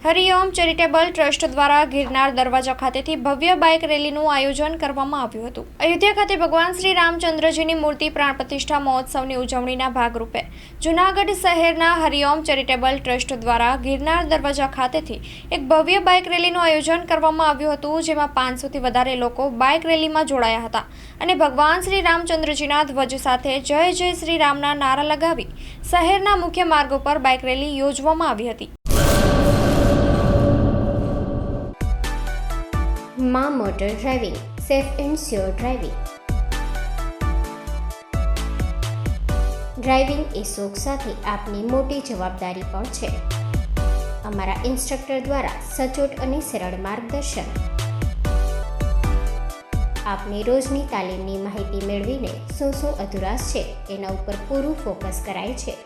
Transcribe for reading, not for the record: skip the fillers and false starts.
Hariom charitable trust દ્વારા ગિરનાર દરવાજા ખાતેથી ભવ્ય બાઇક રેલીનું આયોજન કરવામાં આવ્યું હતું। અયોધ્યા ખાતે ભગવાન શ્રી રામચંદ્રજીની મૂર્તિ પ્રાણ પ્રતિષ્ઠા મહોત્સવની ઉજવણીના ભાગરૂપે જૂનાગઢ શહેરના હરિઓમ ચેરિટેબલ ટ્રસ્ટ દ્વારા ગિરનાર દરવાજા ખાતેથી એક ભવ્ય બાઇક રેલીનું આયોજન કરવામાં આવ્યું હતું, જેમાં 500થી વધારે લોકો બાઇક રેલીમાં જોડાયા હતા અને ભગવાન શ્રી રામચંદ્રજીના ધ્વજ સાથે જય જય શ્રી રામના નારા લગાવી શહેરના મુખ્ય માર્ગો પર બાઇક રેલી યોજવામાં આવી હતી। માં motor driving, safe and sure driving. Driving એ શોખ સાથે આપની મોટી જવાબદારી પણ છે। અમારા ઇન્સ્ટ્રક્ટર દ્વારા સચોટ અને સરળ માર્ગદર્શન। આપની રોજની તાલીમની માહિતી મેળવીને શું અધુરાશ છે તેના ઉપર પૂરું ફોકસ કરાય છે।